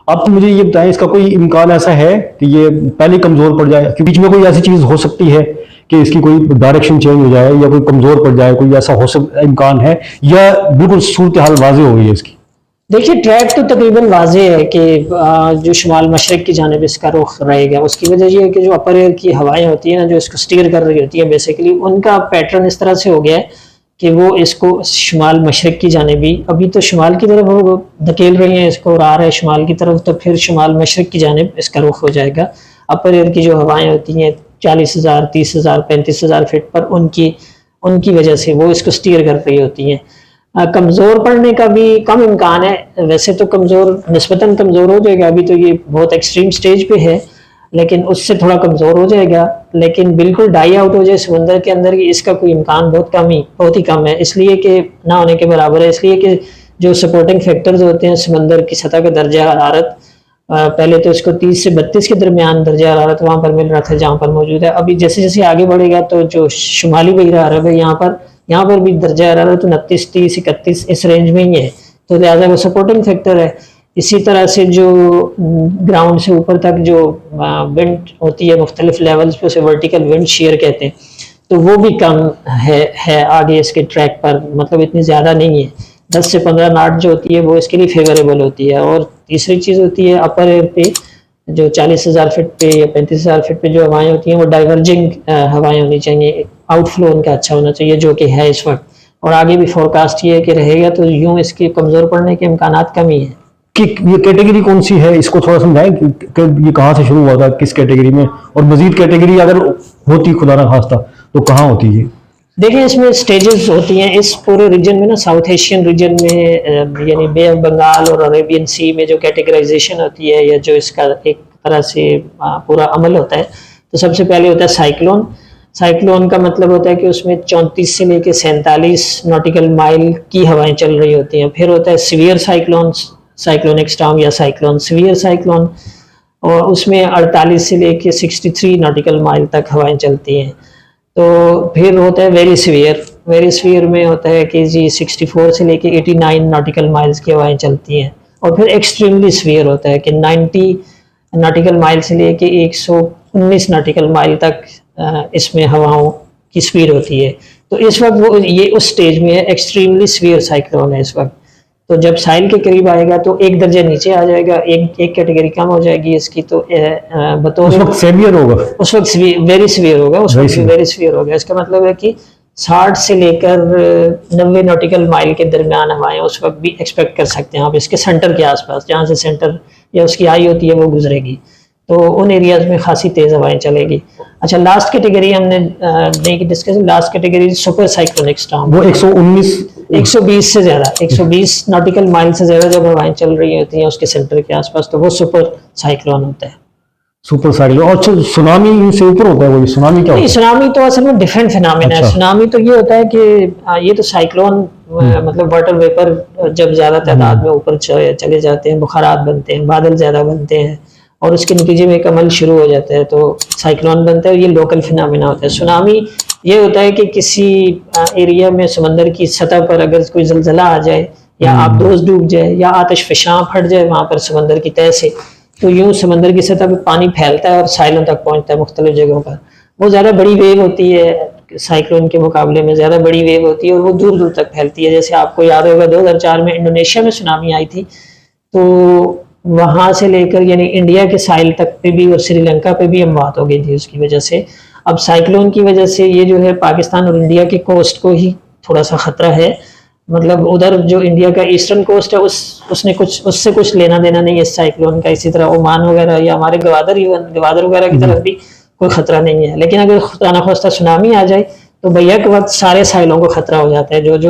آپ مجھے یہ بتائیں اس کا کوئی امکان ایسا ہے کہ یہ پہلے کمزور پڑ جائے، کہ بیچ میں کوئی ایسی چیز ہو سکتی ہے کہ اس کی کوئی ڈائریکشن چینج ہو جائے یا کوئی کمزور پڑ جائے، کوئی ایسا امکان ہے، یا بالکل صورتحال واضح ہو گئی ہے اس کی؟ دیکھیے ٹریک تو تقریباً واضح ہے کہ جو شمال مشرق کی جانب اس کا رخ رہے گا. اس کی وجہ یہ ہے کہ جو اپر ایئر کی ہوائیں ہوتی ہیں نا، جو اس کو اسٹیئر کر رہی ہوتی ہیں بیسیکلی، ان کا پیٹرن اس طرح سے ہو گیا ہے کہ وہ اس کو شمال مشرق کی جانب ہی ابھی تو شمال کی طرف وہ دھکیل رہی ہیں اس کو، اور آ رہا ہے شمال کی طرف، تو پھر شمال مشرق کی جانب اس کا رخ ہو جائے گا. اپر ایئر کی جو ہوائیں ہوتی ہیں 40,000 30,000 35,000 فٹ پر، ان کی وجہ سے وہ اس کو اسٹیئر کر رہی ہوتی ہیں. کمزور پڑنے کا بھی کم امکان ہے، ویسے تو کمزور نسبتاً کمزور ہو جائے گا، ابھی تو یہ بہت ایکسٹریم سٹیج پہ ہے، لیکن اس سے تھوڑا کمزور ہو جائے گا. لیکن بالکل ڈائی آؤٹ ہو جائے سمندر کے اندر کی، اس کا کوئی امکان بہت ہی کم ہے، اس لیے کہ نہ ہونے کے برابر ہے. اس لیے کہ جو سپورٹنگ فیکٹرز ہوتے ہیں سمندر کی سطح کا درجہ حرارت، پہلے تو اس کو 30 سے 32 کے درمیان درجہ حرارت وہاں پر مل رہا تھا جہاں پر موجود ہے. ابھی جیسے جیسے آگے بڑھے گا تو جو شمالی بحیرہ عرب ہے یہاں پر بھی درجہ حرارت 29 30 31 اس رینج میں ہی ہے، تو لہٰذا وہ سپورٹنگ فیکٹر ہے. اسی طرح سے جو گراؤنڈ سے اوپر تک جو ونڈ ہوتی ہے مختلف لیولز پہ، اسے ورٹیکل ونڈ شیئر کہتے ہیں، تو وہ بھی کم ہے آگے اس کے ٹریک پر، مطلب اتنی زیادہ نہیں ہے. 10 سے 15 ناٹ جو ہوتی ہے وہ اس کے لیے فیوریبل ہوتی ہے. اور تیسری چیز ہوتی ہے اپر ایئر پہ جو 40,000 فٹ پہ یا 35,000 فٹ پہ جو ہوائیں ہوتی ہیں وہ ڈائیورجنگ ہوائیں ہونی چاہیے، آؤٹ فلو ان کا اچھا ہونا چاہیے، جو کہ ہے اس وقت، اور آگے بھی فورکاسٹ یہ ہے کہ رہے گا. تو یوں اس کے کمزور پڑنے کے امکانات کم ہی ہیں. کہ یہ کیٹیگری کون سی ہے، اس کو تھوڑا سمجھائیں کہ یہ کہاں سے شروع ہوا تھا، کس کیٹیگری میں، اور مزید کیٹیگری اگر ہوتی خدا نہ خواستہ تو کہاں ہوتی ہے؟ دیکھیں اس میں سٹیجز ہوتی ہیں اس پورے ریجن میں نا، ساؤتھ ایشین ریجن میں، یعنی بے آف بنگال اور عربین سی میں جو کیٹیگرائزیشن ہوتی ہے یا جو اس کا ایک طرح سے پورا عمل ہوتا ہے، تو سب سے پہلے ہوتا ہے سائیکلون. سائیکلون کا مطلب ہوتا ہے کہ اس میں 34 سے لے کے 47 ناٹیکل مائل کی ہوائیں چل رہی ہوتی ہیں. پھر ہوتا ہے سیویئر سائیکلون، سائیکلونک اسٹارم یا سائیکلون سیویئر سائیکلون، اور اس میں 48 سے لے کے 63 ناٹیکل مائل تک ہوائیں چلتی ہیں. تو پھر ہوتا ہے ویری سیویئر. ویری سیویئر میں ہوتا ہے کہ جی 64 سے لے کے 89 ناٹیکل مائلز کی ہوائیں چلتی ہیں. اور پھر ایکسٹریملی سیویئر ہوتا ہے کہ 90 ناٹیکل مائل سے لے کے 119 ناٹیکل مائل تک اس میں ہواؤں کی سپیڈ ہوتی ہے. تو اس وقت وہ یہ اس سٹیج میں ہے، ایکسٹریملی سیویئر سائیکلون ہے اس وقت. تو جب ساحل کے قریب آئے گا تو ایک درجہ نیچے آ جائے گا، ایک کیٹیگری کم ہو جائے گی اس کی. تو بطور اس وقت سیویئر ہوگا، اس وقت ویری سیویئر ہوگا، اس وقت ویری سیویئر ہوگا. اس کا مطلب ہے کہ 60 سے لے کر 90 ناٹیکل مائل کے درمیان ہوائیں اس وقت بھی ایکسپیکٹ کر سکتے ہیں آپ اس کے سینٹر کے آس پاس، جہاں سے سینٹر یا اس کی آئی ہوتی ہے وہ گزرے گی. تو ان ایریاز میں خاصی تیز ہوائیں چلے گی. اچھا لاسٹ کیٹیگری ہم نے نہیں discuss, last category super cyclonic storm, وہ 120 سے زیادہ 120 ناٹیکل مائل سے زیادہ جب ہوائیں چل رہی ہوتی ہیں اس کے سینٹر کے آس پاس، تو وہ سپر سائیکلون ہوتا ہے. Super cyclone. اچھا سونامی سے اوپر ہوتا ہے وہ؟ سونامی کیا ہوتا ہے؟ سونامی تو اصل میں ڈفرینٹ فینامنا ہے. سونامی تو یہ ہوتا ہے کہ یہ تو سائیکلون مطلب واٹر ویپر جب زیادہ تعداد میں اوپر چلے جاتے ہیں، بخارات بنتے ہیں، بادل زیادہ بنتے ہیں، اور اس کے نتیجے میں ایک عمل شروع ہو جاتا ہے تو سائیکلون بنتا ہے. یہ لوکل فینامنا ہوتا ہے. سونامی یہ ہوتا ہے کہ کسی ایریا میں سمندر کی سطح پر اگر کوئی زلزلہ آ جائے یا آبدوز ڈوب جائے یا آتش فشاں پھٹ جائے وہاں پر سمندر کی تہہ سے، تو یوں سمندر کی سطح پہ پانی پھیلتا ہے اور ساحلوں تک پہنچتا ہے مختلف جگہوں پر. وہ زیادہ بڑی ویو ہوتی ہے سائیکلون کے مقابلے میں، زیادہ بڑی ویو ہوتی ہے اور وہ دور دور تک پھیلتی ہے. جیسے آپ کو یاد ہوگا 2004 میں انڈونیشیا میں سونامی آئی تھی، تو وہاں سے لے کر یعنی انڈیا کے ساحل تک پہ بھی اور سری لنکا پہ بھی اموات ہو گئی تھی اس کی وجہ سے. اب سائیکلون کی وجہ سے یہ جو ہے پاکستان اور انڈیا کے کوسٹ کو ہی تھوڑا سا خطرہ ہے. مطلب ادھر جو انڈیا کا ایسٹرن کوسٹ ہے اس نے اس سے کچھ لینا دینا نہیں ہے اس سائیکلون کا. اسی طرح عمان وغیرہ یا ہمارے گوادر وغیرہ کی طرف بھی کوئی خطرہ نہیں ہے. لیکن اگر خدا نخواستہ سونامی آ جائے تو بیک وقت سارے ساحلوں کو خطرہ ہو جاتا ہے. جو